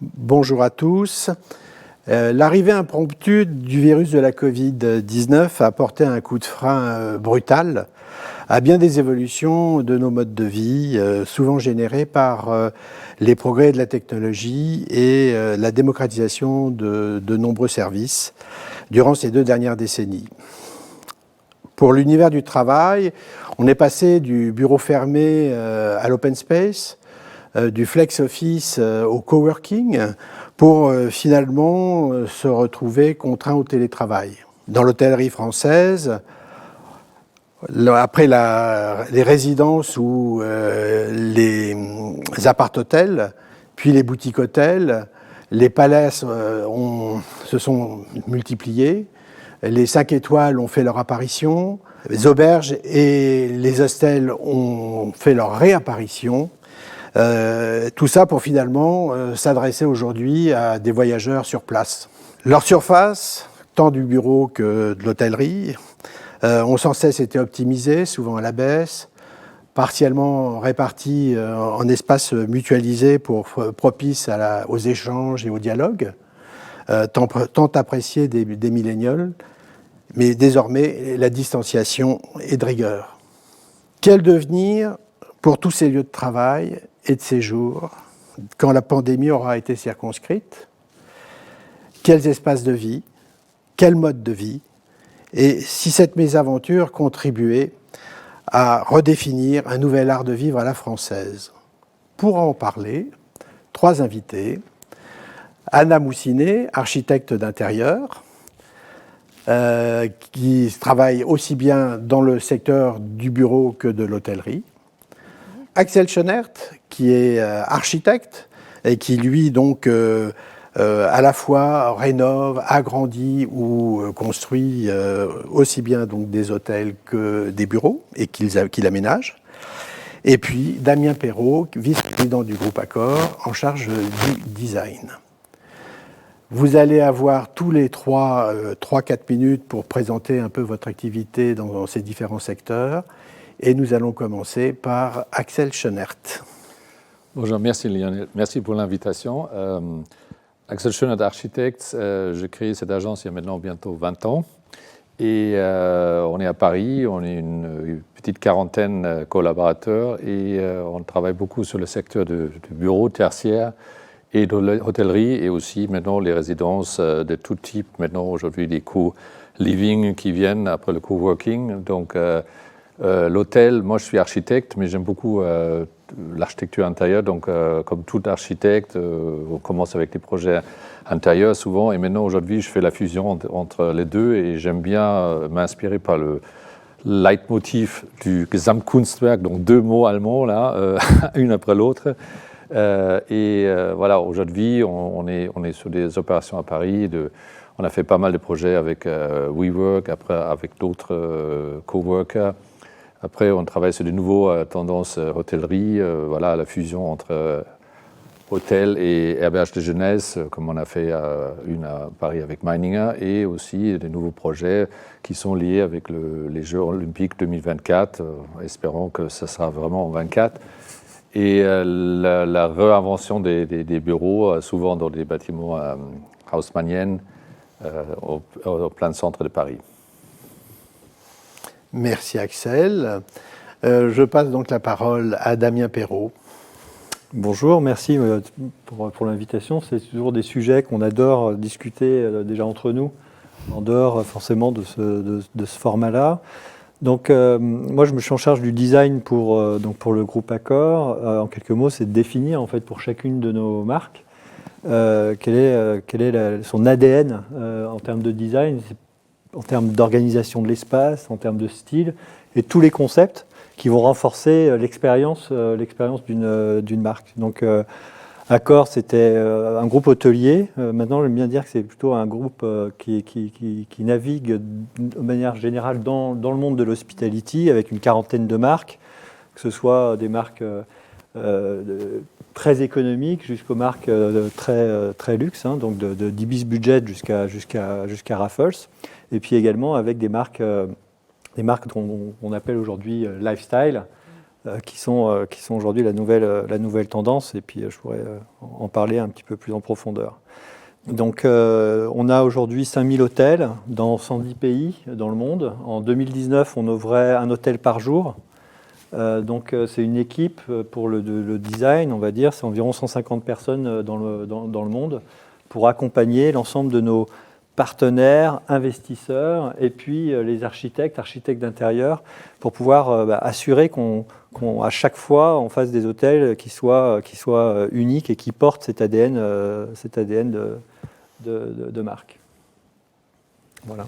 Bonjour à tous. L'arrivée impromptue du virus de la Covid-19 a porté un coup de frein brutal à bien des évolutions de nos modes de vie, souvent générées par les progrès de la technologie et la démocratisation de nombreux services durant ces 2 dernières décennies. Pour l'univers du travail, on est passé du bureau fermé à l'open space, du flex office au coworking, pour finalement se retrouver contraint au télétravail. Dans l'hôtellerie française, après les résidences ou les appart-hôtels, puis les boutiques-hôtels, les palaces se sont multipliés, les 5 étoiles ont fait leur apparition, les auberges et les hostels ont fait leur réapparition. Tout ça pour finalement s'adresser aujourd'hui à des voyageurs sur place. Leur surface, tant du bureau que de l'hôtellerie, ont sans cesse été optimisées, souvent à la baisse, partiellement réparties en espaces mutualisés propices aux échanges et au dialogue, tant appréciés des millénials, mais désormais la distanciation est de rigueur. Quel devenir pour tous ces lieux de travail et de séjour, quand la pandémie aura été circonscrite? Quels espaces de vie? Quel mode de vie? Et si cette mésaventure contribuait à redéfinir un nouvel art de vivre à la française? Pour en parler, 3 invités. Anna Moussinet, architecte d'intérieur, qui travaille aussi bien dans le secteur du bureau que de l'hôtellerie. Axel Schönert, qui est architecte et qui, lui, donc, à la fois rénove, agrandit ou construit aussi bien donc, des hôtels que des bureaux et qu'il aménage. Et puis Damien Perrault, vice-président du groupe Accor, en charge du design. Vous allez avoir tous les 3-4 minutes pour présenter un peu votre activité dans ces différents secteurs. Et nous allons commencer par Axel Schönert. Bonjour, merci Lionel. Merci pour l'invitation. Axel Schönert, architecte. J'ai créé cette agence il y a maintenant bientôt 20 ans. Et on est à Paris, on est une petite quarantaine de collaborateurs et on travaille beaucoup sur le secteur du bureau tertiaire et de l'hôtellerie et aussi maintenant les résidences de tout type. Maintenant aujourd'hui des co-living qui viennent après le coworking. Donc l'hôtel, moi je suis architecte, mais j'aime beaucoup l'architecture intérieure. Donc comme tout architecte, on commence avec des projets intérieurs souvent. Et maintenant aujourd'hui, je fais la fusion entre les deux et j'aime bien m'inspirer par le leitmotiv du Gesamtkunstwerk, donc 2 mots allemands là, une après l'autre. Voilà, aujourd'hui, on est sur des opérations à Paris. On a fait pas mal de projets avec WeWork, après avec d'autres coworkers. Après, on travaille sur de nouvelles tendances hôtellerie, voilà, la fusion entre hôtel et herberge de jeunesse, comme on a fait une à Paris avec Meininger, et aussi des nouveaux projets qui sont liés avec les Jeux olympiques 2024. Espérons que ce sera vraiment en 2024. Et la réinvention des bureaux, souvent dans des bâtiments haussmanniennes, au plein centre de Paris. Merci Axel. Je passe donc la parole à Damien Perrault. Bonjour, merci pour l'invitation. C'est toujours des sujets qu'on adore discuter déjà entre nous, en dehors forcément de ce format-là. Donc moi je me suis en charge du design pour le groupe Accor. En quelques mots, c'est de définir en fait pour chacune de nos marques quel est son ADN en termes de design, en termes d'organisation de l'espace, en termes de style, et tous les concepts qui vont renforcer l'expérience d'une marque. Donc Accor, c'était un groupe hôtelier. Maintenant, j'aime bien dire que c'est plutôt un groupe qui navigue de manière générale dans le monde de l'hospitality avec une quarantaine de marques, que ce soit des marques très économiques jusqu'aux marques très luxe, hein, donc d'Ibis Budget jusqu'à Raffles, et puis également avec des marques dont on appelle aujourd'hui lifestyle, qui sont aujourd'hui la nouvelle tendance, et puis je pourrais en parler un petit peu plus en profondeur. Donc on a aujourd'hui 5000 hôtels dans 110 pays dans le monde. En 2019, on ouvrait un hôtel par jour. Donc c'est une équipe pour le design, on va dire, c'est environ 150 personnes dans le monde pour accompagner l'ensemble de nos partenaires, investisseurs et puis les architectes d'intérieur pour pouvoir assurer qu'à chaque fois on fasse des hôtels qui soient uniques et qui portent cet ADN de marque. Voilà.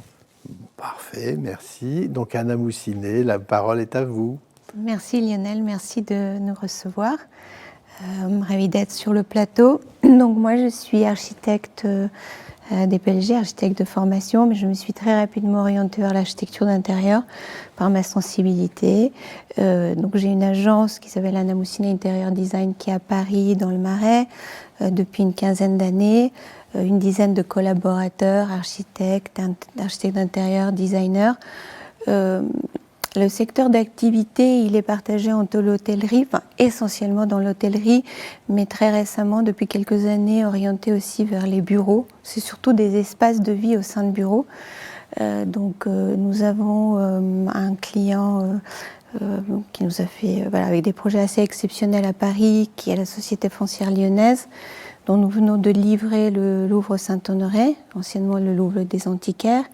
Parfait, merci. Donc Anna Moussinet, la parole est à vous. Merci Lionel, merci de nous recevoir. Ravie d'être sur le plateau. Donc moi je suis architecte DPLG, architecte de formation, mais je me suis très rapidement orientée vers l'architecture d'intérieur par ma sensibilité. Donc j'ai une agence qui s'appelle Anna Moussinet Interior Design qui est à Paris dans le Marais depuis une quinzaine d'années. Une dizaine de collaborateurs, architectes d'intérieur, designers. Le secteur d'activité, il est partagé entre l'hôtellerie, enfin essentiellement dans l'hôtellerie, mais très récemment, depuis quelques années, orienté aussi vers les bureaux. C'est surtout des espaces de vie au sein de bureaux. Donc nous avons un client qui nous a fait, avec des projets assez exceptionnels à Paris, qui est la Société foncière lyonnaise, dont nous venons de livrer le Louvre Saint-Honoré, anciennement le Louvre des Antiquaires.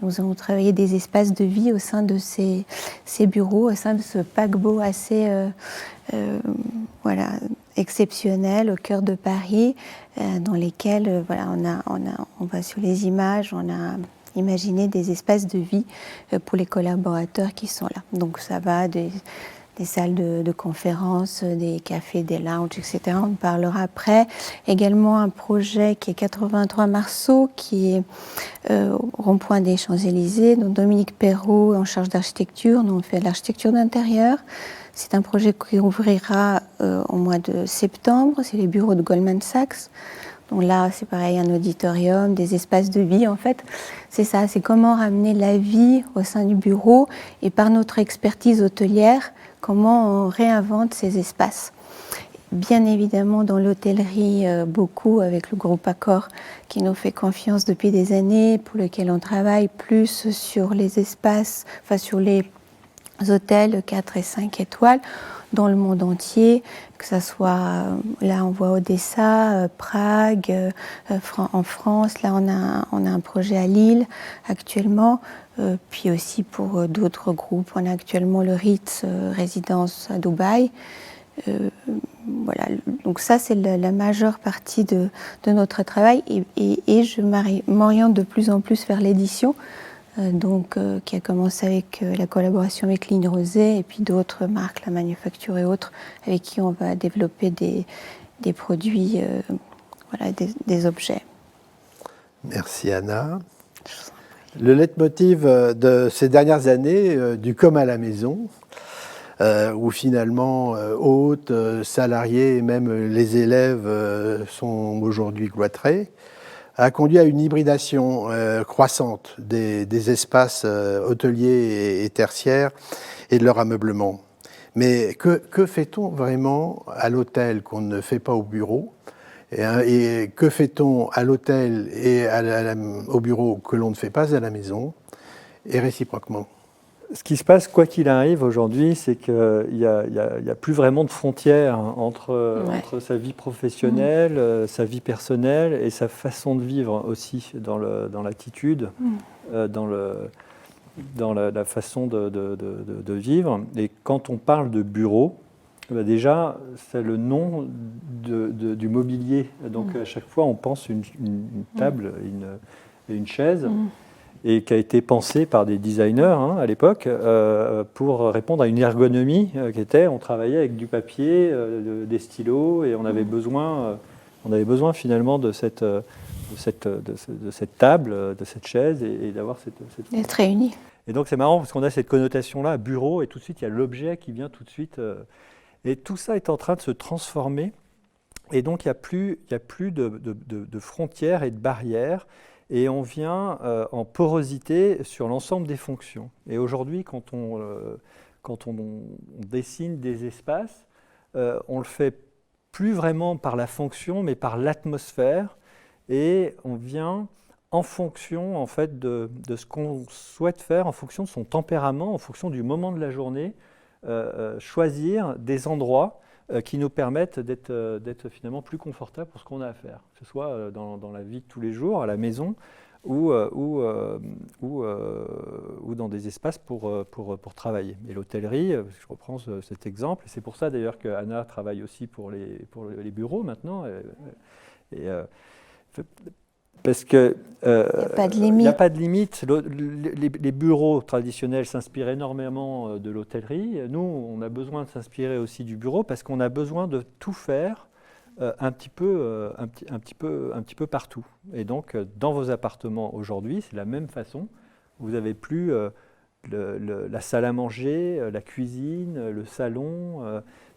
Nous avons travaillé des espaces de vie au sein de ces bureaux, au sein de ce paquebot assez exceptionnel au cœur de Paris, dans lesquels on va sur les images, on a imaginé des espaces de vie pour les collaborateurs qui sont là. Donc ça va des salles de conférences, des cafés, des lounges, etc. On en parlera après. Également un projet qui est 83 Marceau, qui est au rond-point des Champs-Élysées. Donc Dominique Perrault en charge d'architecture. Nous on fait de l'architecture d'intérieur. C'est un projet qui ouvrira au mois de septembre. C'est les bureaux de Goldman Sachs. Donc là, c'est pareil, un auditorium, des espaces de vie. En fait, c'est ça, c'est comment ramener la vie au sein du bureau et par notre expertise hôtelière, comment on réinvente ces espaces. Bien évidemment, dans l'hôtellerie, beaucoup avec le groupe Accor qui nous fait confiance depuis des années, pour lequel on travaille plus sur les espaces, sur les hôtels 4 et 5 étoiles dans le monde entier, que ce soit, là on voit Odessa, Prague, en France, là on a un projet à Lille actuellement, puis aussi pour d'autres groupes, on a actuellement le Ritz Résidence à Dubaï. Voilà, donc ça c'est la majeure partie de notre travail et je m'oriente de plus en plus vers l'édition. Qui a commencé avec la collaboration avec Ligne Rosée et puis d'autres marques, la manufacture et autres, avec qui on va développer des produits, des objets. Merci Anna. Le leitmotiv de ces dernières années, du comme à la maison, où finalement hôtes, salariés et même les élèves sont aujourd'hui cloîtrés, a conduit à une hybridation croissante des espaces hôteliers et tertiaires et de leur ameublement. Mais que fait-on vraiment à l'hôtel qu'on ne fait pas au bureau et que fait-on à l'hôtel et au bureau que l'on ne fait pas à la maison et réciproquement? Ce qui se passe, quoi qu'il arrive aujourd'hui, c'est qu'il n'y a plus vraiment de frontières entre sa vie professionnelle, sa vie personnelle et sa façon de vivre aussi dans l'attitude, dans la façon de vivre. Et quand on parle de bureau, déjà, c'est le nom du mobilier. Donc à chaque fois, on pense une table et une chaise. Et qui a été pensé par des designers à l'époque pour répondre à une ergonomie qui était, on travaillait avec du papier, des stylos, et on avait besoin finalement de cette table, de cette chaise, et d'avoir cette d'être réunis. Et donc c'est marrant parce qu'on a cette connotation-là, bureau, et tout de suite il y a l'objet qui vient tout de suite. Et tout ça est en train de se transformer, et donc il n'y a plus de frontières et de barrières. Et on vient en porosité sur l'ensemble des fonctions. Et aujourd'hui, quand quand on dessine des espaces, on le fait plus vraiment par la fonction, mais par l'atmosphère, et on vient en fonction en fait de ce qu'on souhaite faire, en fonction de son tempérament, en fonction du moment de la journée, choisir des endroits qui nous permettent d'être finalement plus confortables pour ce qu'on a à faire, que ce soit dans la vie de tous les jours, à la maison, ou dans des espaces pour travailler. Et l'hôtellerie, je reprends cet exemple, et c'est pour ça d'ailleurs qu'Anna travaille aussi pour les bureaux maintenant. Parce qu'il n'y a pas de limite. Les bureaux traditionnels s'inspirent énormément de l'hôtellerie. Nous, on a besoin de s'inspirer aussi du bureau parce qu'on a besoin de tout faire un petit peu partout. Et donc, dans vos appartements aujourd'hui, c'est la même façon. Vous n'avez plus la salle à manger, la cuisine, le salon.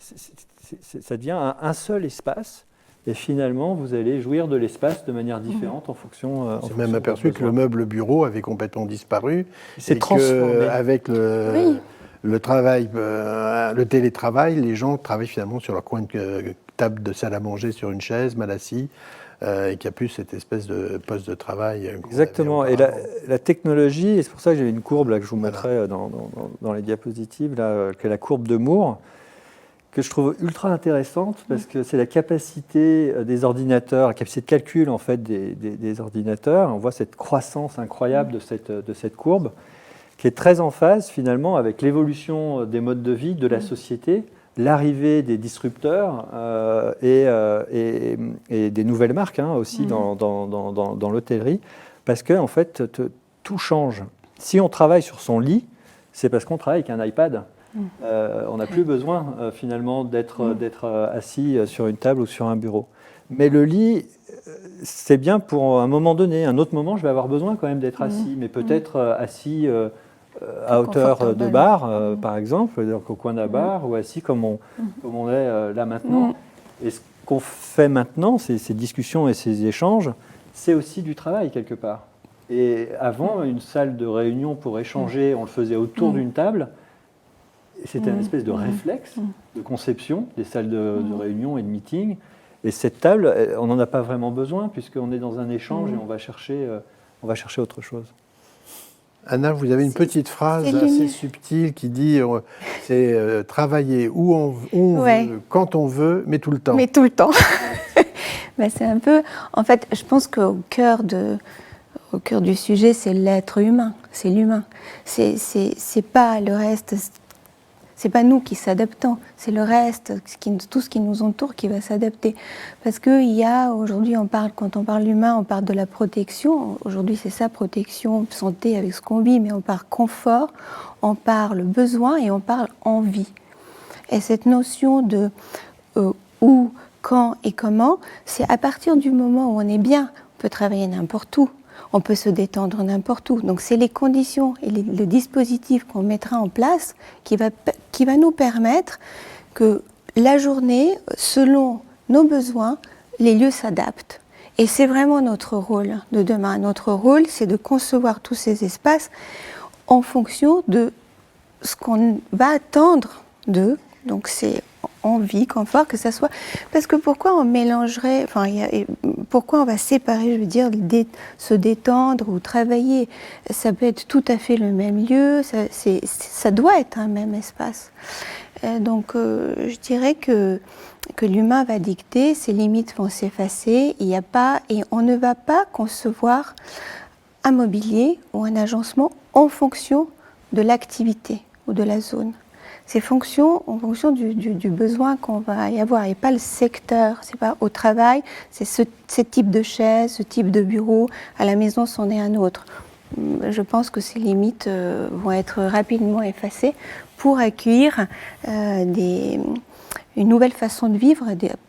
Ça devient un seul espace. Et finalement, vous allez jouir de l'espace de manière différente en fonction. J'ai même aperçu que le meuble bureau avait complètement disparu. C'est transformé. Avec le travail, le télétravail, les gens travaillent finalement sur leur coin de table de salle à manger, sur une chaise, mal assis, et qu'il n'y a plus cette espèce de poste de travail. Exactement. Et la technologie, et c'est pour ça que j'ai une courbe là, que je vous mettrai dans les diapositives, là, qui est la courbe de Moore, que je trouve ultra intéressante parce que c'est la capacité des ordinateurs, la capacité de calcul en fait des ordinateurs. On voit cette croissance incroyable de cette courbe qui est très en phase finalement avec l'évolution des modes de vie de la société, l'arrivée des disrupteurs et des nouvelles marques aussi dans l'hôtellerie, parce que en fait tout change. Si on travaille sur son lit, c'est parce qu'on travaille avec un iPad. On n'a plus besoin finalement d'être assis sur une table ou sur un bureau. Mais le lit, c'est bien pour un moment donné. Un autre moment, je vais avoir besoin quand même d'être assis, mais peut-être assis à hauteur de bar, par exemple, donc au coin d'un bar, ou assis comme on est là maintenant. Et ce qu'on fait maintenant, ces discussions et ces échanges, c'est aussi du travail quelque part. Et avant, une salle de réunion pour échanger, on le faisait autour d'une table. C'était une espèce de réflexe de conception des salles de réunion et de meeting. Et cette table, on n'en a pas vraiment besoin puisqu'on est dans un échange et on va chercher autre chose. Anna, vous avez une petite phrase assez subtile qui dit c'est travailler où on veut, quand on veut, mais tout le temps. Mais tout le temps. C'est un peu... En fait, je pense qu'au cœur du sujet, c'est l'être humain, c'est l'humain. C'est pas le reste... C'est pas nous qui s'adaptons, c'est le reste, tout ce qui nous entoure qui va s'adapter. Parce qu'il y a, aujourd'hui, quand on parle d'humain, on parle de la protection. Aujourd'hui, c'est ça, protection, santé avec ce qu'on vit, mais on parle confort, on parle besoin et on parle envie. Et cette notion de où, quand et comment, c'est à partir du moment où on est bien, on peut travailler n'importe où. On peut se détendre n'importe où. Donc c'est les conditions et le dispositif qu'on mettra en place qui va nous permettre que la journée, selon nos besoins, les lieux s'adaptent. Et c'est vraiment notre rôle de demain. Notre rôle, c'est de concevoir tous ces espaces en fonction de ce qu'on va attendre d'eux. Donc c'est envie, confort, que ça soit... Parce que pourquoi on mélangerait... pourquoi on va séparer, je veux dire, se détendre ou travailler? Ça peut être tout à fait le même lieu, ça doit être un même espace. Donc je dirais que l'humain va dicter, ses limites vont s'effacer, et on ne va pas concevoir un mobilier ou un agencement en fonction de l'activité ou de la zone. C'est en fonction du besoin qu'on va y avoir, et pas le secteur. C'est pas au travail, c'est ce type de chaise, ce type de bureau. À la maison, c'en est un autre. Je pense que ces limites vont être rapidement effacées pour accueillir une nouvelle façon de vivre,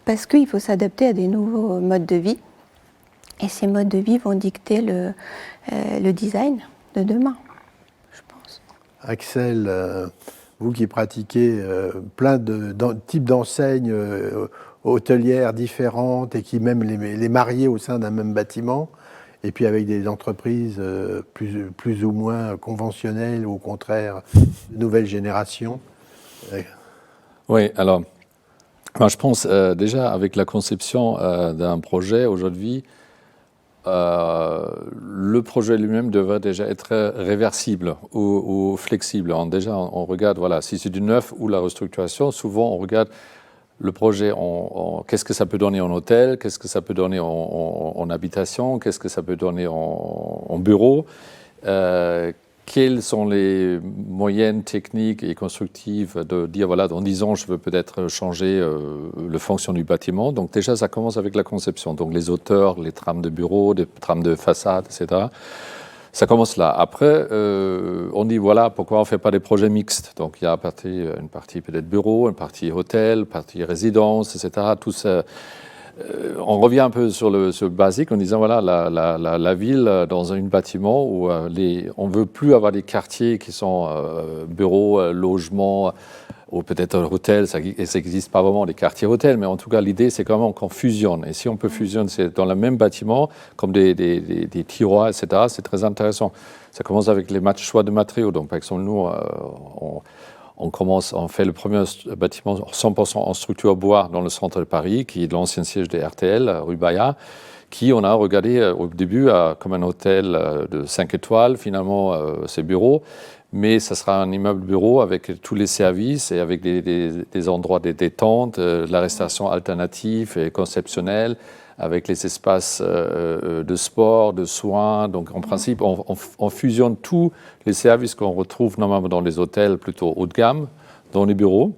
parce qu'il faut s'adapter à des nouveaux modes de vie. Et ces modes de vie vont dicter le design de demain, je pense. Axel, vous qui pratiquez plein de types d'enseignes hôtelières différentes et qui même les mariez au sein d'un même bâtiment, et puis avec des entreprises plus ou moins conventionnelles ou au contraire de nouvelle génération, Oui, alors, moi, je pense déjà avec la conception d'un projet aujourd'hui, le projet lui-même devrait déjà être réversible ou flexible. Déjà, on regarde, voilà, si c'est du neuf ou la restructuration, souvent on regarde le projet, qu'est-ce que ça peut donner en hôtel, qu'est-ce que ça peut donner en habitation, qu'est-ce que ça peut donner en bureau, quelles sont les moyennes techniques et constructives de dire, voilà, dans 10 ans, je veux peut-être changer le fonction du bâtiment. Donc déjà, ça commence avec la conception. Donc les hauteurs, les trames de bureaux, les trames de façade, etc. Ça commence là. Après, on dit, voilà, pourquoi on ne fait pas des projets mixtes? Donc il y a une partie peut-être bureau, une partie hôtel, une partie résidence, etc. Tout ça. On revient un peu sur le basique en disant, voilà, la ville, dans un bâtiment où on ne veut plus avoir des quartiers qui sont bureaux, logements, ou peut-être hôtels, ça n'existe pas vraiment des quartiers hôtels, mais en tout cas, l'idée, c'est quand même qu'on fusionne. Et si on peut fusionner dans le même bâtiment, comme des tiroirs, etc., c'est très intéressant. Ça commence avec les choix de matériaux. Donc, par exemple, nous, on fait le premier bâtiment 100% en structure bois dans le centre de Paris, qui est l'ancien siège de RTL, rue Bayard, qui on a regardé au début comme un hôtel de 5 étoiles, finalement ses bureaux, mais ça sera un immeuble bureau avec tous les services et avec des endroits de détente, de la restauration alternative et conceptionnelle, avec les espaces de sport, de soins. Donc en principe, on fusionne tous les services qu'on retrouve normalement dans les hôtels plutôt haut de gamme, dans les bureaux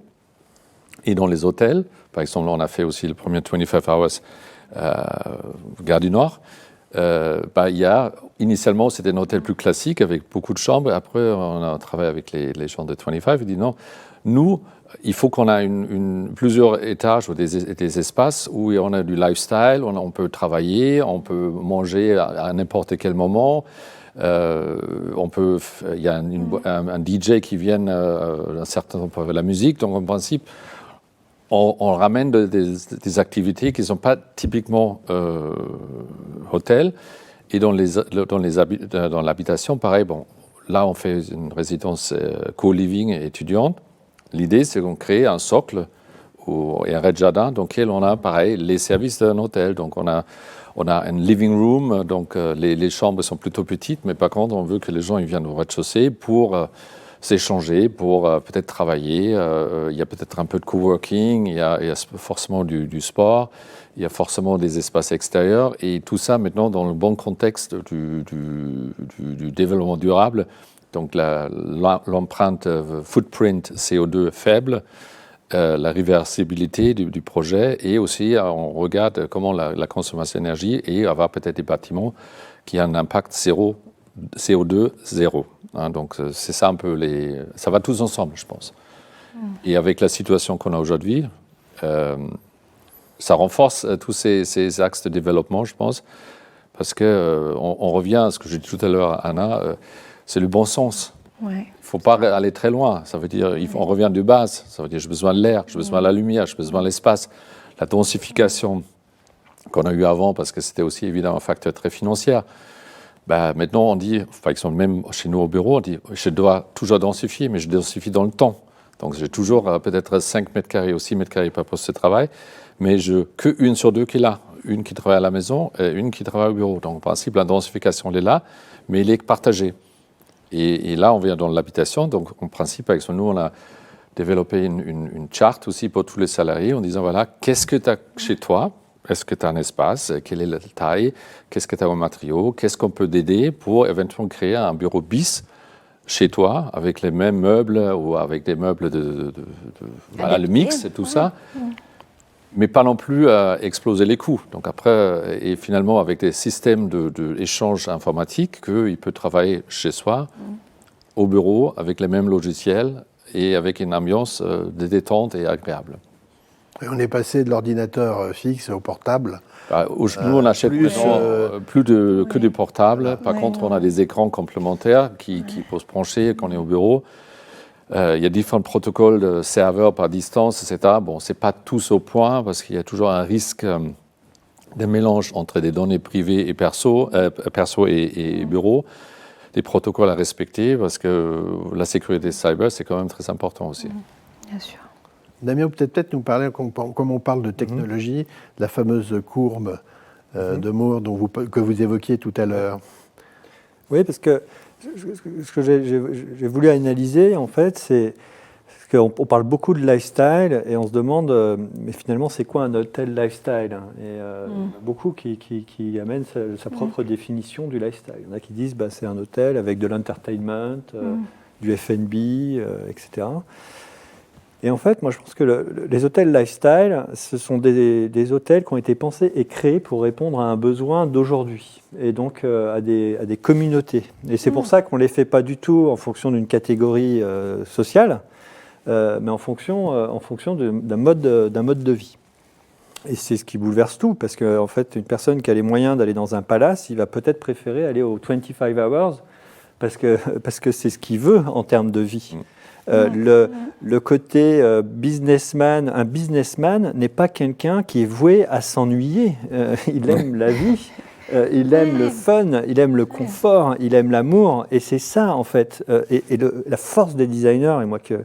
et dans les hôtels. Par exemple, on a fait aussi le premier 25 Hours Gare du Nord. Initialement, c'était un hôtel plus classique avec beaucoup de chambres. Après, on a travaillé avec les gens de 25. Ils disent non, nous, il faut qu'on ait plusieurs étages ou des espaces où on a du lifestyle, on peut travailler, on peut manger à n'importe quel moment. Il y a un DJ qui vient un certain temps pour la musique. Donc, en principe, on ramène des activités qui ne sont pas typiquement hôtel. Et dans l'habitation, pareil, bon, là, on fait une résidence co-living étudiante. L'idée, c'est qu'on crée un socle et un rez-de-jardin dans lequel on a, pareil, les services d'un hôtel. Donc, on a un living room, donc les chambres sont plutôt petites, mais par contre, on veut que les gens ils viennent au rez-de-chaussée pour s'échanger, pour peut-être travailler. Il y a peut-être un peu de coworking, il y a forcément du sport, il y a forcément des espaces extérieurs. Et tout ça, maintenant, dans le bon contexte du développement durable, donc l'empreinte footprint CO2 faible, la réversibilité du projet, et aussi on regarde comment la consommation d'énergie et avoir peut-être des bâtiments qui ont un impact CO2 zéro. Hein, donc c'est ça un peu ça va tous ensemble, je pense. Et avec la situation qu'on a aujourd'hui, ça renforce tous ces axes de développement, je pense, parce qu'on revient à ce que j'ai dit tout à l'heure, Anna, c'est le bon sens. Ouais. Il ne faut pas aller très loin. Ça veut dire on revient de base. Ça veut dire j'ai besoin de l'air, j'ai besoin de la lumière, j'ai besoin de l'espace. La densification qu'on a eue avant, parce que c'était aussi évidemment un facteur très financier. Maintenant, on dit, par exemple, même chez nous au bureau, on dit je dois toujours densifier, mais je densifie dans le temps. Donc j'ai toujours peut-être 5 mètres carrés ou 6 mètres carrés par poste de travail, mais que une sur deux qui est là. Une qui travaille à la maison et une qui travaille au bureau. Donc en principe, la densification elle est là, mais elle est partagée. Et là, on vient dans l'habitation. Donc, en principe, avec nous, on a développé une charte aussi pour tous les salariés en disant, voilà, qu'est-ce que tu as chez toi? Est-ce que tu as un espace? Quelle est la taille? Qu'est-ce que tu as en matériaux? Qu'est-ce qu'on peut t'aider pour éventuellement créer un bureau bis chez toi avec les mêmes meubles ou avec des meubles voilà, le mix et tout ça. Mais pas non plus exploser les coûts. Donc après, et finalement, avec des systèmes d'échange informatique, qu'il peut travailler chez soi, au bureau, avec les mêmes logiciels et avec une ambiance de détente et agréable. Et on est passé de l'ordinateur fixe au portable. Nous, on achète plus que des portables. Par contre, on a des écrans complémentaires qui peuvent se brancher quand on est au bureau. Il y a différents protocoles de serveurs par distance, etc. Bon, ce n'est pas tous au point parce qu'il y a toujours un risque de mélange entre des données privées et perso et bureau. Des protocoles à respecter parce que la sécurité cyber, c'est quand même très important aussi. Bien sûr. Damien, peut-être nous parler, comme on parle de technologie, de la fameuse courbe de Moore que vous évoquiez tout à l'heure. Oui, parce que ce que j'ai voulu analyser, en fait, c'est qu'on parle beaucoup de lifestyle et on se demande, mais finalement, c'est quoi un hôtel lifestyle? Et il y a beaucoup qui amènent sa propre définition du lifestyle. Il y en a qui disent c'est un hôtel avec de l'entertainment, du F&B, etc. Et en fait, moi, je pense que les hôtels lifestyle, ce sont des hôtels qui ont été pensés et créés pour répondre à un besoin d'aujourd'hui, et donc à des communautés. Et c'est pour ça qu'on ne les fait pas du tout en fonction d'une catégorie sociale, mais en fonction d'un mode de vie. Et c'est ce qui bouleverse tout, parce qu'en fait, une personne qui a les moyens d'aller dans un palace, il va peut-être préférer aller au 25 hours, parce que c'est ce qu'il veut en termes de vie. Le côté businessman, un businessman n'est pas quelqu'un qui est voué à s'ennuyer. Il aime la vie, il aime le fun, il aime le confort, il aime l'amour. Et c'est ça, en fait. La force des designers, et moi que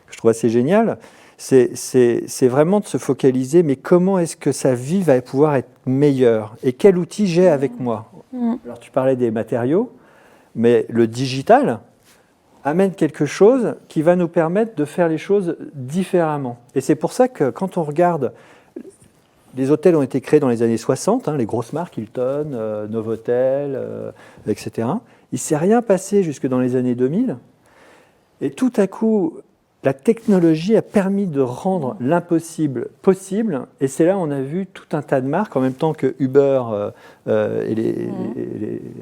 je trouve assez génial, c'est vraiment de se focaliser, mais comment est-ce que sa vie va pouvoir être meilleure? Et quel outil j'ai avec moi? Alors, tu parlais des matériaux, mais le digital amène quelque chose qui va nous permettre de faire les choses différemment. Et c'est pour ça que quand on regarde, les hôtels ont été créés dans les années 60, les grosses marques, Hilton, Novotel, etc. Il ne s'est rien passé jusque dans les années 2000. Et tout à coup, la technologie a permis de rendre l'impossible possible. Et c'est là où on a vu tout un tas de marques, en même temps que Uber et les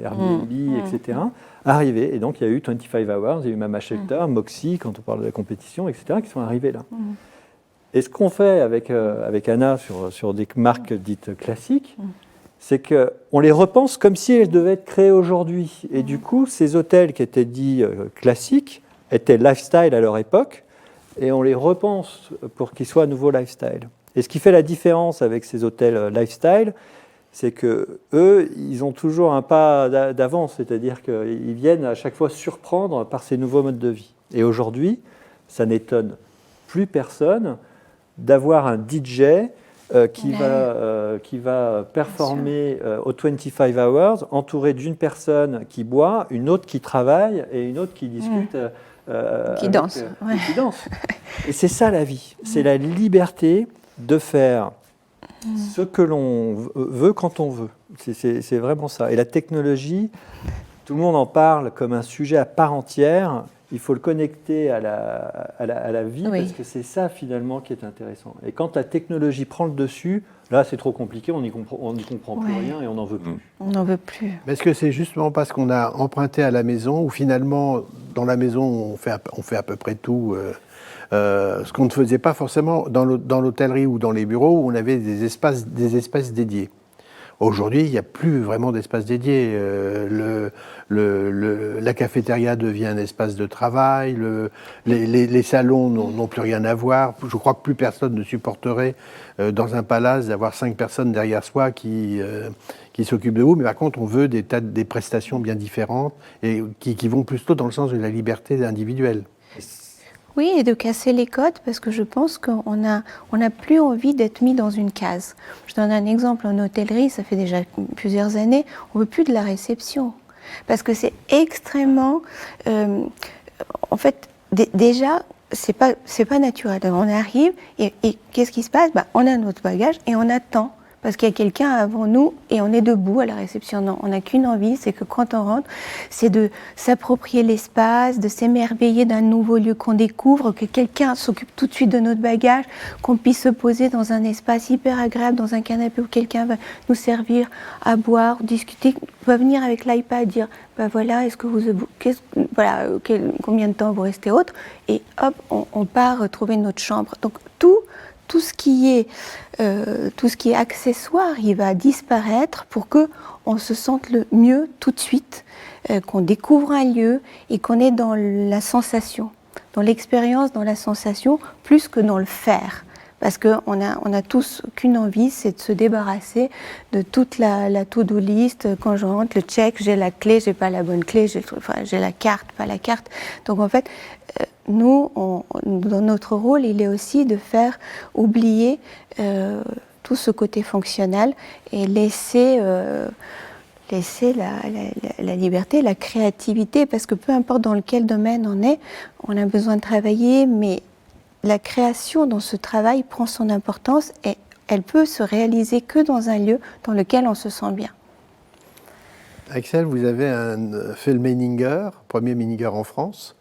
Airbnb, etc., arriver. Et donc, il y a eu 25 Hours, il y a eu Mama Shelter, Moxie, quand on parle de la compétition, etc., qui sont arrivés là. Et ce qu'on fait avec Anna sur des marques dites classiques, c'est qu'on les repense comme si elles devaient être créées aujourd'hui. Et du coup, ces hôtels qui étaient dits classiques étaient lifestyle à leur époque, et on les repense pour qu'ils soient à nouveau lifestyle. Et ce qui fait la différence avec ces hôtels lifestyle, c'est que eux, ils ont toujours un pas d'avance, c'est-à-dire qu'ils viennent à chaque fois surprendre par ces nouveaux modes de vie. Et aujourd'hui, ça n'étonne plus personne d'avoir un DJ qui va performer au 25 Hours, entouré d'une personne qui boit, une autre qui travaille et une autre qui discute. Qui danse. Qui danse. Et c'est ça la vie, c'est la liberté de faire ce que l'on veut quand on veut. C'est vraiment ça. Et la technologie, tout le monde en parle comme un sujet à part entière. Il faut le connecter à la vie, parce que c'est ça finalement qui est intéressant. Et quand la technologie prend le dessus, là c'est trop compliqué, on n'y comprend plus rien et on n'en veut plus. On n'en veut plus. Est-ce que c'est justement parce qu'on a emprunté à la maison, ou finalement dans la maison on fait à peu près tout, ce qu'on ne faisait pas forcément dans l'hôtellerie ou dans les bureaux, où on avait des espaces dédiés. Aujourd'hui, il n'y a plus vraiment d'espace dédié. La cafétéria devient un espace de travail, les salons n'ont plus rien à voir. Je crois que plus personne ne supporterait dans un palace d'avoir 5 personnes derrière soi qui s'occupent de vous. Mais par contre, on veut des prestations bien différentes et qui vont plutôt dans le sens de la liberté individuelle. Oui, et de casser les codes, parce que je pense qu'on n'a plus envie d'être mis dans une case. Je donne un exemple, en hôtellerie, ça fait déjà plusieurs années, on ne veut plus de la réception. Parce que c'est extrêmement... en fait, déjà, c'est pas naturel. On arrive, et qu'est-ce qui se passe? On a notre bagage et on attend. Parce qu'il y a quelqu'un avant nous et on est debout à la réception. Non, on n'a qu'une envie, c'est que quand on rentre, c'est de s'approprier l'espace, de s'émerveiller d'un nouveau lieu qu'on découvre, que quelqu'un s'occupe tout de suite de notre bagage, qu'on puisse se poser dans un espace hyper agréable, dans un canapé où quelqu'un va nous servir à boire, discuter, va venir avec l'iPad dire voilà, est-ce que combien de temps vous restez autre, et hop, on part trouver notre chambre. Donc tout ce qui est accessoire, il va disparaître pour qu'on se sente le mieux tout de suite, qu'on découvre un lieu et qu'on est dans la sensation, dans l'expérience, dans la sensation, plus que dans le faire. Parce qu'on a tous qu'une envie, c'est de se débarrasser de toute la to-do list. Quand je rentre, le check, j'ai la clé, j'ai pas la bonne clé, j'ai la carte, pas la carte. Donc en fait, nous, dans notre rôle, il est aussi de faire oublier tout ce côté fonctionnel et laisser la liberté, la créativité, parce que peu importe dans quel domaine on a besoin de travailler, mais la création dans ce travail prend son importance et elle peut se réaliser que dans un lieu dans lequel on se sent bien. Axel, vous avez fait le Meininger, premier Meininger en France,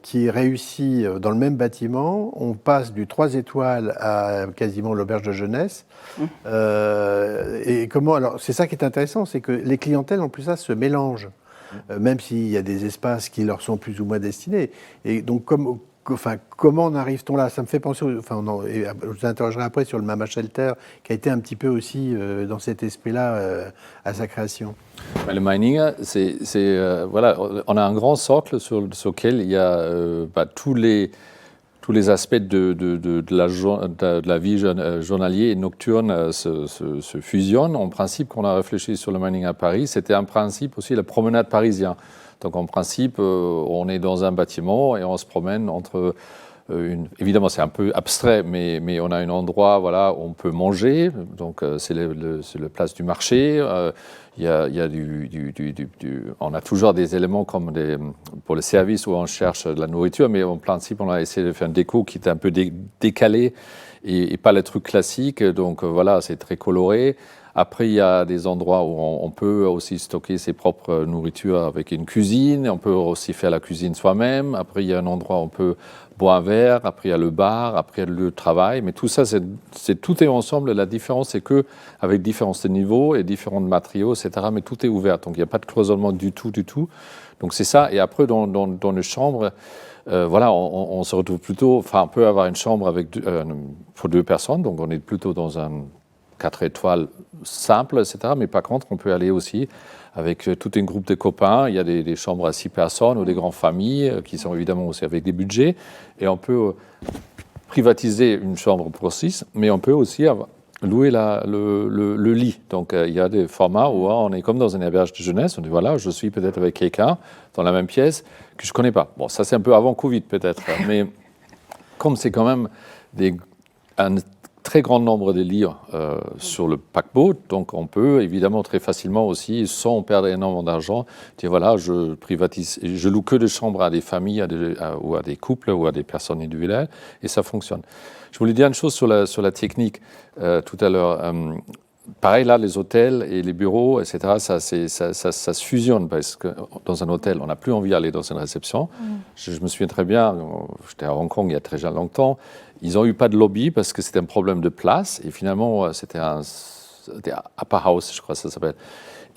qui réussit dans le même bâtiment. On passe du 3 étoiles à quasiment l'auberge de jeunesse. Et comment, alors, c'est ça qui est intéressant, c'est que les clientèles, en plus, ça se mélangent, même s'il y a des espaces qui leur sont plus ou moins destinés. Et donc, comment en arrive-t-on là? Ça me fait penser, je vous interrogerai après sur le Mama Shelter, qui a été un petit peu aussi dans cet esprit-là à sa création. Le Meininger, voilà, on a un grand socle sur lequel il y a tous les aspects de la vie journalière et nocturne se fusionnent. En principe, quand on a réfléchi sur le Meininger à Paris, c'était un principe aussi la promenade parisienne. Donc en principe, on est dans un bâtiment et on se promène entre évidemment, c'est un peu abstrait, mais on a un endroit voilà, où on peut manger. Donc c'est la place du marché. Il y a on a toujours des éléments comme pour le service où on cherche de la nourriture, mais en principe, on a essayé de faire une déco qui est un peu décalée et pas le truc classique. Donc voilà, c'est très coloré. Après, il y a des endroits où on peut aussi stocker ses propres nourritures avec une cuisine. On peut aussi faire la cuisine soi-même. Après, il y a un endroit où on peut boire un verre. Après, il y a le bar. Après, il y a le lieu de travail. Mais tout ça, tout est ensemble. La différence, c'est qu'avec différents niveaux et différents matériaux, etc., mais tout est ouvert. Donc, il n'y a pas de cloisonnement du tout. Donc, c'est ça. Et après, dans les chambres, voilà, on se retrouve plutôt... Enfin, on peut avoir une chambre pour 2 personnes. Donc, on est plutôt dans un 4 étoiles simple, etc. Mais par contre, on peut aller aussi avec tout un groupe de copains. Il y a des chambres à 6 personnes ou des grandes familles qui sont évidemment aussi avec des budgets. Et on peut privatiser une chambre pour 6, mais on peut aussi louer le lit. Donc, il y a des formats où on est comme dans une auberge de jeunesse. On dit, voilà, je suis peut-être avec quelqu'un dans la même pièce que je ne connais pas. Bon, ça, c'est un peu avant Covid, peut-être. Mais comme c'est quand même un très grand nombre de lits sur le paquebot, donc on peut évidemment très facilement aussi, sans perdre énormément d'argent, dire voilà, je loue que des chambres à des familles ou à des couples ou à des personnes individuelles, et ça fonctionne. Je voulais dire une chose sur la technique tout à l'heure. Pareil, là, les hôtels et les bureaux, etc., ça se fusionne parce que dans un hôtel, on n'a plus envie d'aller dans une réception. Je me souviens très bien, j'étais à Hong Kong il y a très longtemps, ils n'ont eu pas de lobby parce que c'était un problème de place et finalement, c'était un upper house, je crois que ça s'appelle.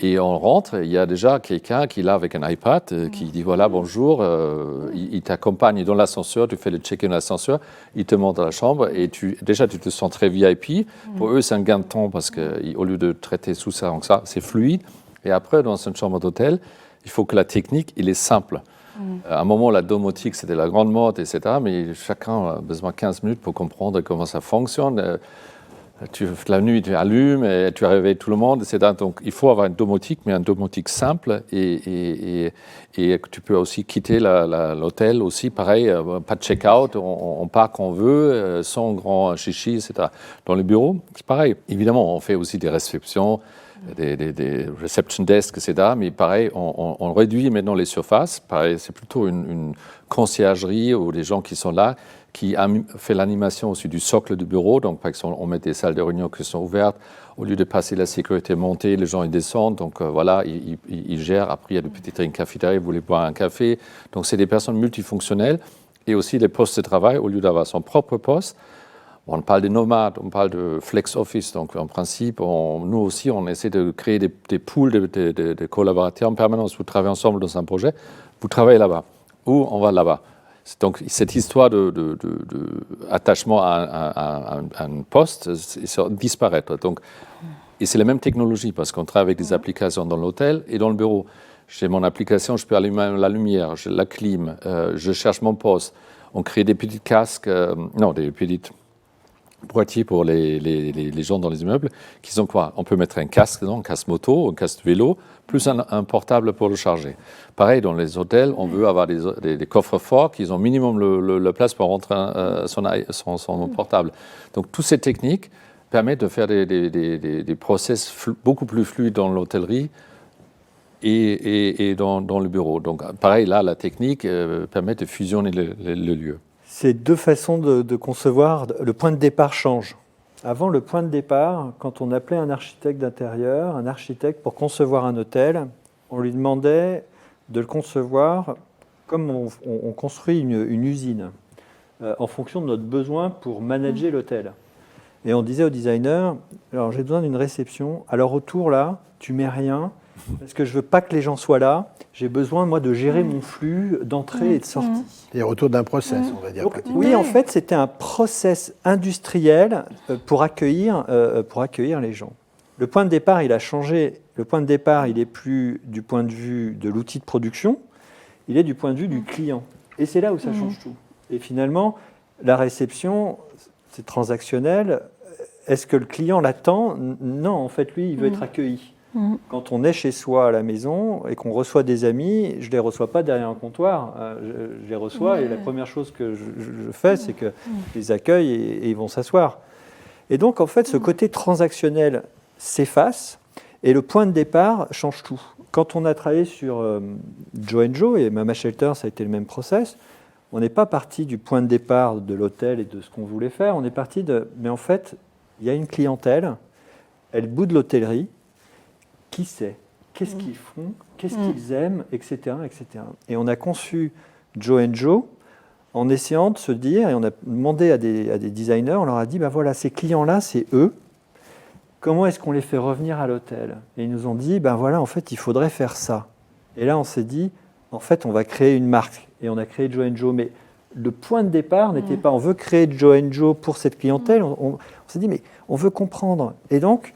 Et on rentre, il y a déjà quelqu'un qui est là avec un iPad, qui dit voilà, bonjour, il t'accompagne dans l'ascenseur, tu fais le check-in dans l'ascenseur, il te monte dans la chambre et tu te sens très VIP. Pour eux, c'est un gain de temps parce qu'au lieu de traiter sous ça, donc ça, c'est fluide. Et après, dans une chambre d'hôtel, il faut que la technique, il est simple. À un moment, la domotique, c'était la grande mode, etc. Mais chacun a besoin de 15 minutes pour comprendre comment ça fonctionne. La nuit, tu allumes et tu réveilles tout le monde, etc. Donc, il faut avoir une domotique, mais une domotique simple. Et tu peux aussi quitter l'hôtel aussi, pareil, pas de check-out, on part quand on veut, sans grand chichi, etc. Dans les bureaux, c'est pareil. Évidemment, on fait aussi des réceptions, des reception desks, etc. Mais pareil, on réduit maintenant les surfaces. Pareil, c'est plutôt une conciergerie ou des gens qui sont là, qui fait l'animation aussi du socle du bureau. Donc, par exemple, on met des salles de réunion qui sont ouvertes. Au lieu de passer la sécurité montée, les gens ils descendent. Donc, voilà, ils gèrent. Après, il y a des petites cafétérias, vous voulez boire un café. Donc, c'est des personnes multifonctionnelles. Et aussi des postes de travail, au lieu d'avoir son propre poste. On parle de nomades, on parle de flex office. Donc, en principe, nous aussi, on essaie de créer des pools de collaborateurs en permanence. Vous travaillez ensemble dans un projet, vous travaillez là-bas. Ou on va là-bas. Donc, cette histoire d'attachement à un poste disparaît. Donc, et c'est la même technologie parce qu'on travaille avec des applications dans l'hôtel et dans le bureau. J'ai mon application, je peux allumer la lumière, j'ai la clim, je cherche mon poste. On crée des petits casques, des petites boîtier pour les gens dans les immeubles, qui ont quoi? On peut mettre un casque dedans, un casque moto, un casque vélo, plus un portable pour le charger. Pareil, dans les hôtels, on veut avoir des coffres forts qui ont minimum la place pour rentrer son portable. Donc, toutes ces techniques permettent de faire des process beaucoup plus fluides dans l'hôtellerie et dans le bureau. Donc, pareil, là, la technique permet de fusionner le lieu. Ces deux façons de concevoir, le point de départ change. Avant, le point de départ, quand on appelait un architecte d'intérieur, un architecte pour concevoir un hôtel, on lui demandait de le concevoir comme on construit une usine, en fonction de notre besoin pour manager l'hôtel. Et on disait au designer, alors j'ai besoin d'une réception, alors autour là, tu mets rien, parce que je ne veux pas que les gens soient là, j'ai besoin moi de gérer mon flux d'entrée et de sortie. Et autour d'un process, on va dire. Donc, oui, en fait, c'était un process industriel pour accueillir les gens. Le point de départ, il a changé. Le point de départ, il n'est plus du point de vue de l'outil de production, il est du point de vue du client. Et c'est là où ça change tout. Et finalement, la réception, c'est transactionnel. Est-ce que le client l'attend? Non, en fait, lui, il veut être accueilli. Quand on est chez soi à la maison et qu'on reçoit des amis, je ne les reçois pas derrière un comptoir. Je les reçois et la première chose que je fais, c'est que je les accueille et ils vont s'asseoir. Et donc, en fait, ce côté transactionnel s'efface et le point de départ change tout. Quand on a travaillé sur Joe & Joe et Mama Shelter, ça a été le même process. On n'est pas parti du point de départ de l'hôtel et de ce qu'on voulait faire. On est parti de... Mais en fait, il y a une clientèle, elle boude l'hôtellerie. Qui c'est? Qu'est-ce qu'ils font? Qu'est-ce qu'ils aiment? Etc., etc. Et on a conçu Joe & Joe en essayant de se dire, et on a demandé à des designers, on leur a dit, ben voilà, ces clients-là, c'est eux. Comment est-ce qu'on les fait revenir à l'hôtel? Et ils nous ont dit, ben voilà, en fait, il faudrait faire ça. Et là, on s'est dit, en fait, on va créer une marque. Et on a créé Joe & Joe. Mais le point de départ n'était pas, on veut créer Joe & Joe pour cette clientèle. On s'est dit, mais on veut comprendre. Et donc,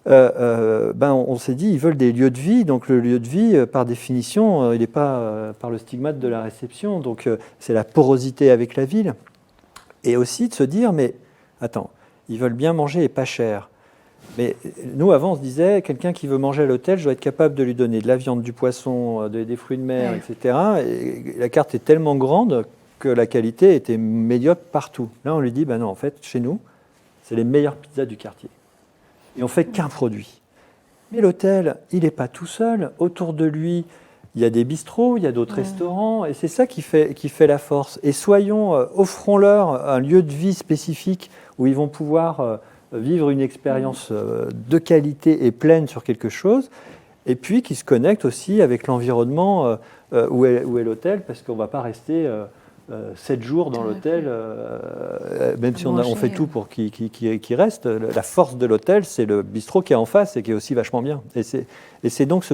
on s'est dit, ils veulent des lieux de vie. Donc, le lieu de vie, par définition, il n'est pas par le stigmate de la réception. Donc, c'est la porosité avec la ville. Et aussi de se dire, mais attends, ils veulent bien manger et pas cher. Mais nous, avant, on se disait, quelqu'un qui veut manger à l'hôtel, je dois être capable de lui donner de la viande, du poisson, des fruits de mer, etc. Et la carte est tellement grande que la qualité était médiocre partout. Là, on lui dit, ben non, en fait, chez nous, c'est les meilleures pizzas du quartier. Et on ne fait qu'un produit. Mais l'hôtel, il n'est pas tout seul. Autour de lui, il y a des bistrots, il y a d'autres restaurants, et c'est ça qui fait la force. Et offrons-leur un lieu de vie spécifique où ils vont pouvoir vivre une expérience de qualité et pleine sur quelque chose, et puis qui se connectent aussi avec l'environnement où est l'hôtel, parce qu'on ne va pas rester 7 jours dans l'hôtel, même si on fait tout pour qu'il reste. La force de l'hôtel, c'est le bistrot qui est en face et qui est aussi vachement bien. Et c'est donc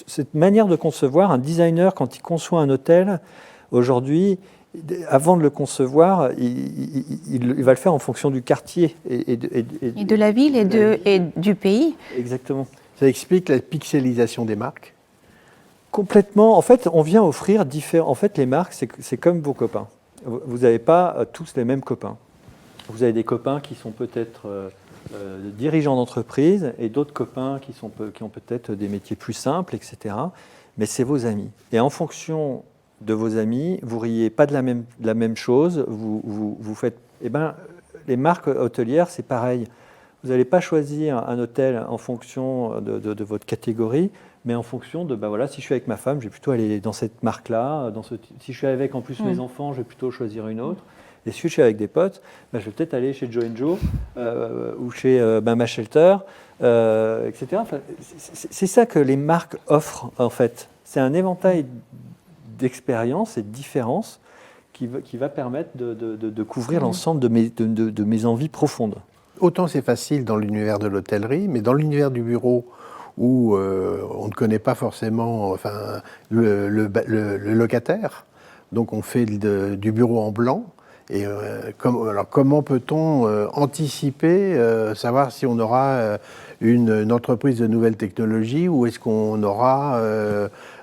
cette manière de concevoir, un designer, quand il conçoit un hôtel, aujourd'hui, avant de le concevoir, il va le faire en fonction du quartier. Et de la ville et du pays. Exactement. Ça explique la pixelisation des marques. Complètement. En fait, on vient offrir différents... En fait, les marques, c'est comme vos copains. Vous n'avez pas tous les mêmes copains. Vous avez des copains qui sont peut-être dirigeants d'entreprise et d'autres copains qui ont peut-être des métiers plus simples, etc. Mais c'est vos amis. Et en fonction de vos amis, vous riez pas de la même chose. Vous faites... Eh ben, les marques hôtelières, c'est pareil. Vous n'allez pas choisir un hôtel en fonction de votre catégorie, mais en fonction de, si je suis avec ma femme, je vais plutôt aller dans cette marque-là. Si je suis avec en plus mes enfants, je vais plutôt choisir une autre. Et si je suis avec des potes, je vais peut-être aller chez Joe & Joe ou chez Mama Shelter, etc. Enfin, c'est ça que les marques offrent, en fait. C'est un éventail d'expériences et de différences qui va permettre de couvrir l'ensemble de mes envies profondes. Autant c'est facile dans l'univers de l'hôtellerie, mais dans l'univers du bureau, où on ne connaît pas forcément le locataire, donc on fait du bureau en blanc. Et alors comment peut-on anticiper, savoir si on aura une entreprise de nouvelles technologies ou est-ce qu'on aura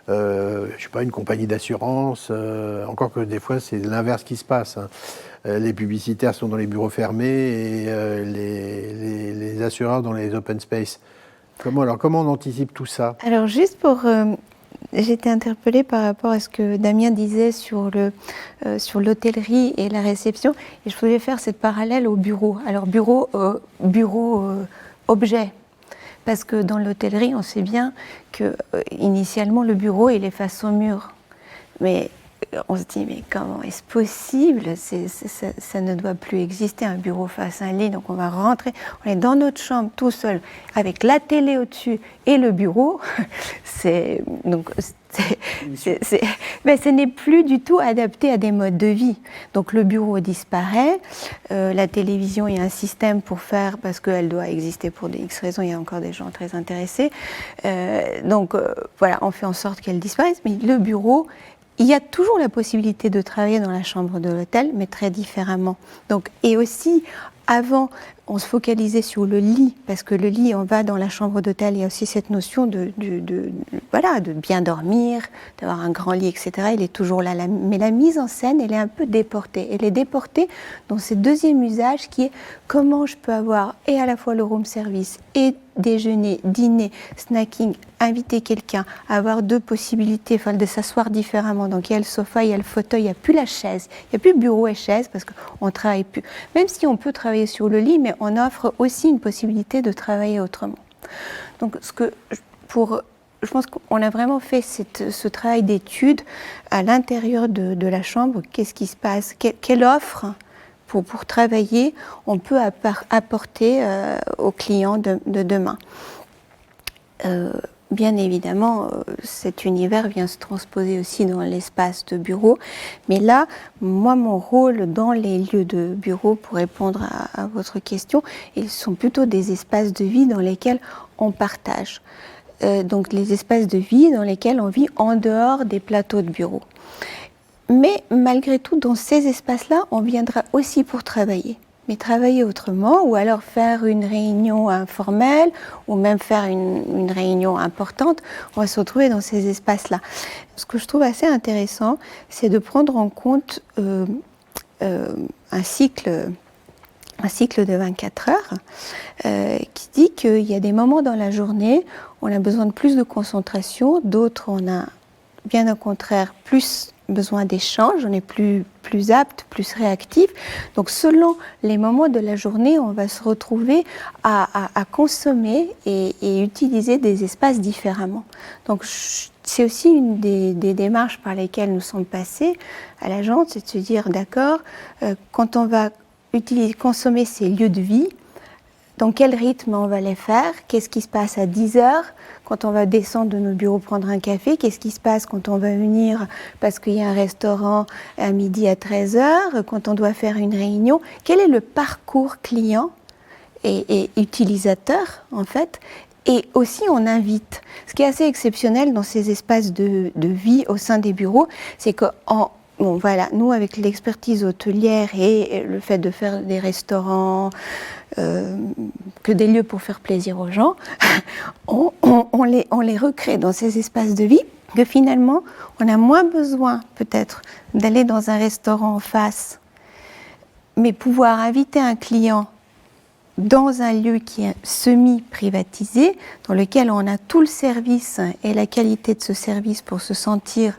je sais pas, une compagnie d'assurance, encore que des fois c'est l'inverse qui se passe. Hein. Les publicitaires sont dans les bureaux fermés et les assureurs dans les open space. Comment on anticipe tout ça? Alors juste pour... j'ai été interpellée par rapport à ce que Damien disait sur l'hôtellerie et la réception. Et je voulais faire cette parallèle au bureau. Alors bureau objet. Parce que dans l'hôtellerie, on sait bien que initialement le bureau il est face au mur. Mais on se dit, mais comment est-ce possible? Ça ne doit plus exister, un bureau face à un lit. Donc on va rentrer, on est dans notre chambre tout seul, avec la télé au-dessus et le bureau. Mais ce n'est plus du tout adapté à des modes de vie. Donc le bureau disparaît, la télévision, il y a un système pour faire, parce qu'elle doit exister pour des X raisons, il y a encore des gens très intéressés. Voilà, on fait en sorte qu'elle disparaisse, mais le bureau, il y a toujours la possibilité de travailler dans la chambre de l'hôtel, mais très différemment. Donc, et aussi, avant, on se focalisait sur le lit, parce que le lit, on va dans la chambre d'hôtel, il y a aussi cette notion de bien dormir, d'avoir un grand lit, etc. Il est toujours là. Mais la mise en scène, elle est un peu déportée. Elle est déportée dans ce deuxième usage qui est comment je peux avoir et à la fois le room service et déjeuner, dîner, snacking, inviter quelqu'un, avoir deux possibilités, de s'asseoir différemment. Donc il y a le sofa, il y a le fauteuil, il n'y a plus la chaise, il n'y a plus bureau et chaise parce qu'on ne travaille plus. Même si on peut travailler sur le lit, mais on offre aussi une possibilité de travailler autrement. Donc je pense qu'on a vraiment fait ce travail d'étude à l'intérieur de la chambre. Qu'est-ce qui se passe? Quelle offre pour travailler on peut apporter aux clients de demain? Bien évidemment, cet univers vient se transposer aussi dans l'espace de bureau. Mais là, moi, mon rôle dans les lieux de bureau, pour répondre à votre question, ils sont plutôt des espaces de vie dans lesquels on partage. Donc les espaces de vie dans lesquels on vit en dehors des plateaux de bureau. Mais malgré tout, dans ces espaces-là, on viendra aussi pour travailler. Mais travailler autrement, ou alors faire une réunion informelle, ou même faire une réunion importante, on va se retrouver dans ces espaces-là. Ce que je trouve assez intéressant, c'est de prendre en compte un cycle de 24 heures qui dit qu'il y a des moments dans la journée, on a besoin de plus de concentration, d'autres on a bien au contraire plus besoin d'échange, on est plus apte, plus réactif. Donc selon les moments de la journée, on va se retrouver à consommer et utiliser des espaces différemment. Donc c'est aussi une des démarches par lesquelles nous sommes passés à l'agence, c'est de se dire d'accord, quand on va consommer ces lieux de vie, dans quel rythme on va les faire? Qu'est-ce qui se passe à 10 heures quand on va descendre de nos bureaux prendre un café? Qu'est-ce qui se passe quand on va venir parce qu'il y a un restaurant à midi à 13 heures? Quand on doit faire une réunion? Quel est le parcours client et utilisateur en fait? Et aussi on invite. Ce qui est assez exceptionnel dans ces espaces de vie au sein des bureaux, c'est que bon, voilà, nous, avec l'expertise hôtelière et le fait de faire des restaurants, que des lieux pour faire plaisir aux gens, on les recrée dans ces espaces de vie, que finalement, on a moins besoin peut-être d'aller dans un restaurant en face, mais pouvoir inviter un client dans un lieu qui est semi-privatisé, dans lequel on a tout le service et la qualité de ce service pour se sentir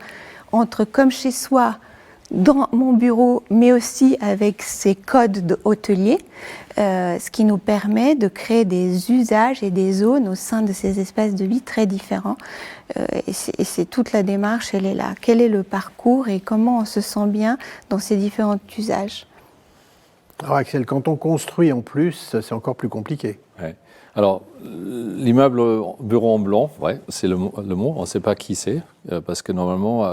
comme chez soi, dans mon bureau, mais aussi avec ces codes hôteliers, ce qui nous permet de créer des usages et des zones au sein de ces espaces de vie très différents. Et c'est toute la démarche, elle est là. Quel est le parcours et comment on se sent bien dans ces différents usages? Alors Axel, quand on construit en plus, c'est encore plus compliqué. Ouais. Alors, l'immeuble bureau en blanc, ouais, c'est le mot, on ne sait pas qui c'est, parce que normalement,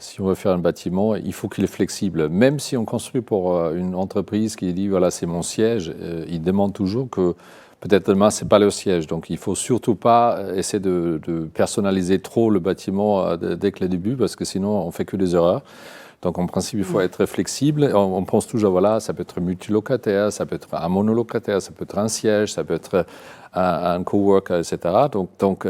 si on veut faire un bâtiment, il faut qu'il est flexible. Même si on construit pour une entreprise qui dit, voilà, c'est mon siège, il demande toujours que peut-être demain, ce n'est pas le siège. Donc, il ne faut surtout pas essayer de personnaliser trop le bâtiment dès que le début, parce que sinon, on ne fait que des erreurs. Donc, en principe, il faut être très flexible. On pense toujours, voilà, ça peut être multilocataire, ça peut être un monolocataire, ça peut être un siège, ça peut être un coworker, etc. Donc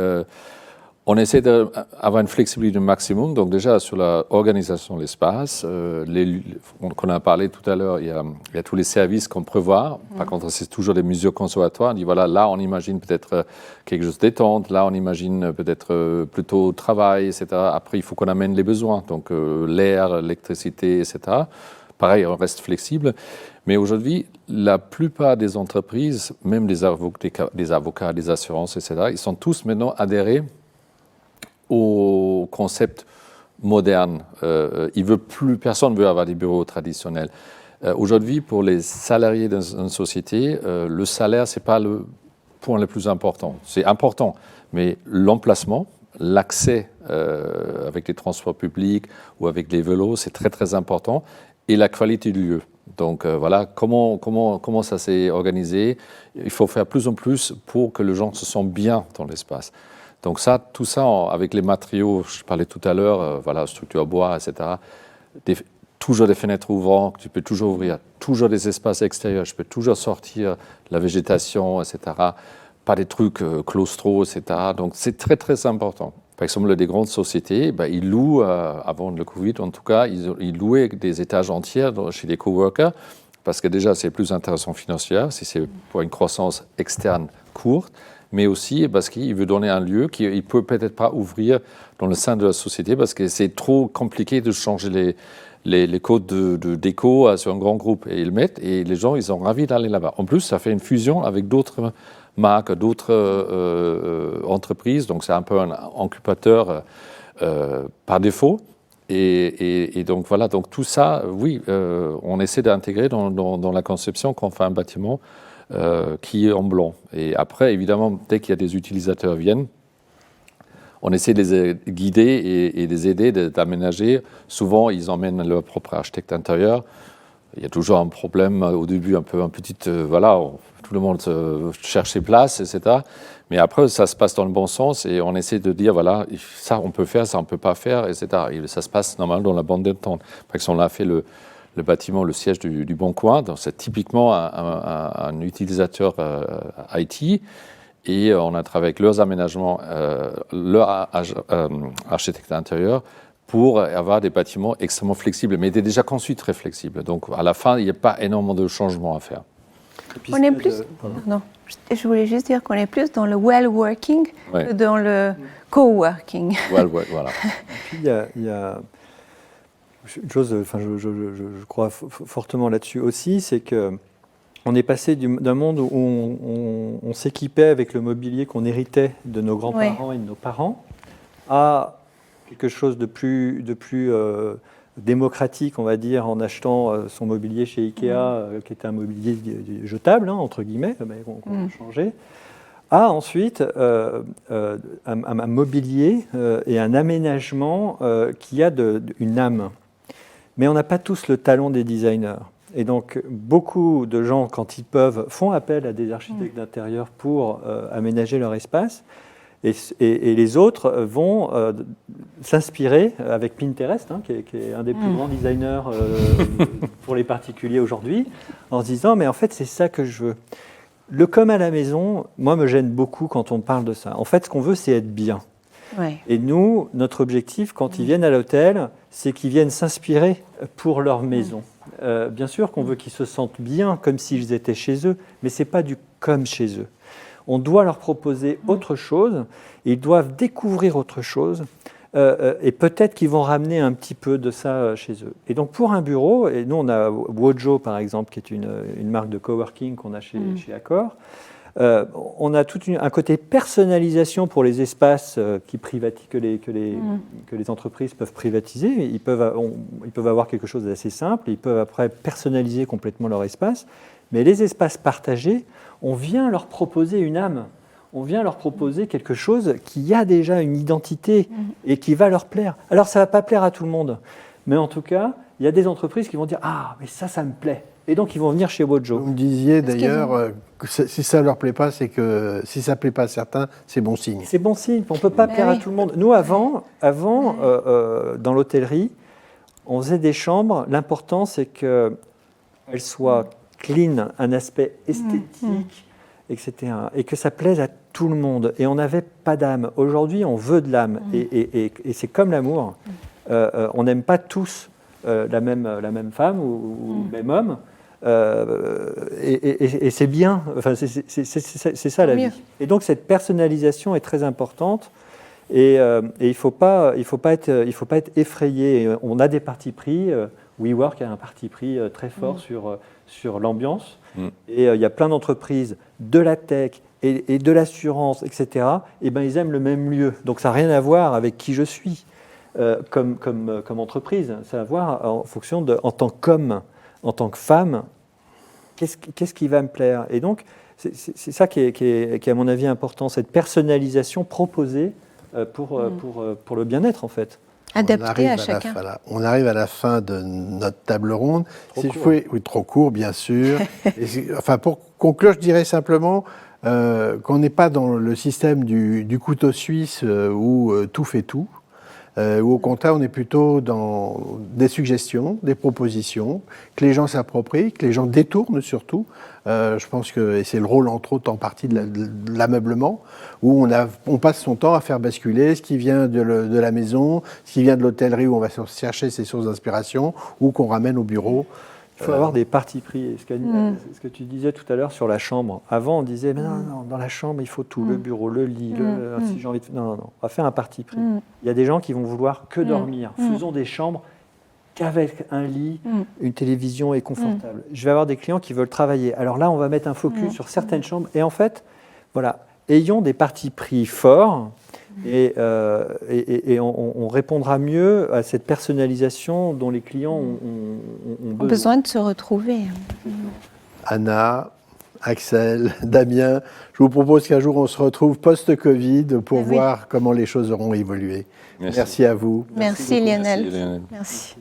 On essaie d'avoir une flexibilité maximum. Donc déjà, sur l'organisation de l'espace, qu'on a parlé tout à l'heure, il y a tous les services qu'on prévoit. Par contre, c'est toujours des mesures conservatoires. On dit, voilà, là, on imagine peut-être quelque chose de détente. Là, on imagine peut-être plutôt travail, etc. Après, il faut qu'on amène les besoins. Donc l'air, l'électricité, etc. Pareil, on reste flexible. Mais aujourd'hui, la plupart des entreprises, même des avocats, des assurances, etc., ils sont tous maintenant adhérés au concept moderne. Personne ne veut avoir des bureaux traditionnels. Aujourd'hui, pour les salariés d'une société, le salaire, ce n'est pas le point le plus important. C'est important, mais l'emplacement, l'accès avec les transports publics ou avec les vélos, c'est très, très important, et la qualité du lieu. Donc voilà, comment ça s'est organisé. Il faut faire plus en plus pour que les gens se sentent bien dans l'espace. Donc tout ça, avec les matériaux, je parlais tout à l'heure, voilà, structure bois, etc., toujours des fenêtres ouvrantes, tu peux toujours ouvrir, toujours des espaces extérieurs, je peux toujours sortir la végétation, etc., pas des trucs claustro, etc. Donc c'est très, très important. Par exemple, des grandes sociétés, ils louent, avant le Covid en tout cas, ils louaient des étages entiers chez les coworkers, parce que déjà, c'est plus intéressant financièrement, si c'est pour une croissance externe courte, mais aussi parce qu'il veut donner un lieu qu'il ne peut peut-être pas ouvrir dans le sein de la société, parce que c'est trop compliqué de changer les codes de déco sur un grand groupe. Et ils le mettent, et les gens, ils sont ravis d'aller là-bas. En plus, ça fait une fusion avec d'autres marques, d'autres entreprises, donc c'est un peu un incubateur par défaut. Et donc voilà, donc tout ça, oui, on essaie d'intégrer dans la conception quand on fait un bâtiment qui est en blanc. Et après, évidemment, dès qu'il y a des utilisateurs qui viennent, on essaie de les guider et de les aider, d'aménager. Souvent, ils emmènent leur propre architecte intérieur. Il y a toujours un problème au début, un petit, voilà, tout le monde cherche ses places, etc. Mais après, ça se passe dans le bon sens et on essaie de dire, voilà, ça on peut faire, ça on ne peut pas faire, etc. Et ça se passe normalement dans la bande d'entente. Par exemple, on a fait le bâtiment, le siège du Bon Coin, c'est typiquement un utilisateur IT, et on a travaillé avec leurs aménagements, leur architecte intérieur, pour avoir des bâtiments extrêmement flexibles, mais étaient déjà conçus très flexibles. Donc à la fin, il n'y a pas énormément de changements à faire. On est plus. Non, je voulais juste dire qu'on est plus dans le well-working que dans le co-working. Voilà. Et puis il y a une chose, enfin, je crois fortement là-dessus aussi, c'est que on est passé d'un monde où on s'équipait avec le mobilier qu'on héritait de nos grands-parents et de nos parents à quelque chose de plus démocratique, on va dire, en achetant son mobilier chez Ikea, qui était un mobilier jetable, entre guillemets, qu'on a changé, à ensuite un mobilier et un aménagement qui a une âme. Mais on n'a pas tous le talent des designers. Et donc, beaucoup de gens, quand ils peuvent, font appel à des architectes d'intérieur pour aménager leur espace. Et les autres vont s'inspirer avec Pinterest, qui est un des plus grands designers pour les particuliers aujourd'hui, en se disant, mais en fait, c'est ça que je veux. Le comme à la maison, moi, me gêne beaucoup quand on parle de ça. En fait, ce qu'on veut, c'est être bien. Ouais. Et nous, notre objectif, quand ils viennent à l'hôtel, c'est qu'ils viennent s'inspirer pour leur maison. Bien sûr qu'on veut qu'ils se sentent bien, comme s'ils étaient chez eux, mais ce n'est pas du comme chez eux. On doit leur proposer autre chose, ils doivent découvrir autre chose, et peut-être qu'ils vont ramener un petit peu de ça chez eux. Et donc pour un bureau, et nous on a Wojo par exemple, qui est une marque de coworking qu'on a chez Accor, on a un côté personnalisation pour les espaces que les entreprises peuvent privatiser. Ils peuvent avoir quelque chose d'assez simple, ils peuvent après personnaliser complètement leur espace, mais les espaces partagés, on vient leur proposer une âme, on vient leur proposer quelque chose qui a déjà une identité et qui va leur plaire. Alors ça ne va pas plaire à tout le monde, mais en tout cas, il y a des entreprises qui vont dire « Ah, mais ça me plaît ». Et donc, ils vont venir chez Wojo. Vous me disiez d'ailleurs que si ça ne leur plaît pas, c'est que si ça ne plaît pas à certains, c'est bon signe. C'est bon signe. On ne peut pas plaire à tout le monde. Nous, avant dans l'hôtellerie, on faisait des chambres. L'important, c'est qu'elles soient clean, un aspect esthétique, etc. Et que ça plaise à tout le monde et on n'avait pas d'âme. Aujourd'hui, on veut de l'âme et c'est comme l'amour. On n'aime pas tous la même femme ou le même homme. Et c'est bien, enfin, c'est ça la vie. Et donc cette personnalisation est très importante et il ne faut pas être effrayé. On a des partis pris, WeWork a un parti pris très fort sur l'ambiance et il y a plein d'entreprises de la tech et de l'assurance, etc. Et ben, ils aiment le même lieu, donc ça n'a rien à voir avec qui je suis comme entreprise, ça a à voir en fonction en tant qu'homme, en tant que femme, qu'est-ce qui va me plaire? Et donc, c'est ça qui est, à mon avis, important, cette personnalisation proposée pour le bien-être, en fait. Adapté à chacun. On arrive à la fin de notre table ronde. Trop court, bien sûr. Pour conclure, je dirais simplement qu'on n'est pas dans le système du couteau suisse où tout fait tout. Ou au contraire, on est plutôt dans des suggestions, des propositions, que les gens s'approprient, que les gens détournent surtout. Je pense que c'est le rôle, entre autres, en partie de l'ameublement, où on passe son temps à faire basculer ce qui vient de la maison, ce qui vient de l'hôtellerie, où on va chercher ses sources d'inspiration, ou qu'on ramène au bureau. Il faut avoir des partis pris. Ce que tu disais tout à l'heure sur la chambre. Avant, on disait, mais non, dans la chambre, il faut tout, le bureau, le lit, si j'ai envie de... Non, on va faire un parti pris. Il y a des gens qui vont vouloir que dormir. Faisons des chambres qu'avec un lit, une télévision et confortable. Je vais avoir des clients qui veulent travailler. Alors là, on va mettre un focus sur certaines chambres. Et en fait, voilà, ayons des partis pris forts et on répondra mieux à cette personnalisation dont les clients ont besoin de se retrouver. Anna, Axel, Damien, je vous propose qu'un jour on se retrouve post-Covid pour voir comment les choses auront évolué. Merci à vous. Merci Lionel. Merci.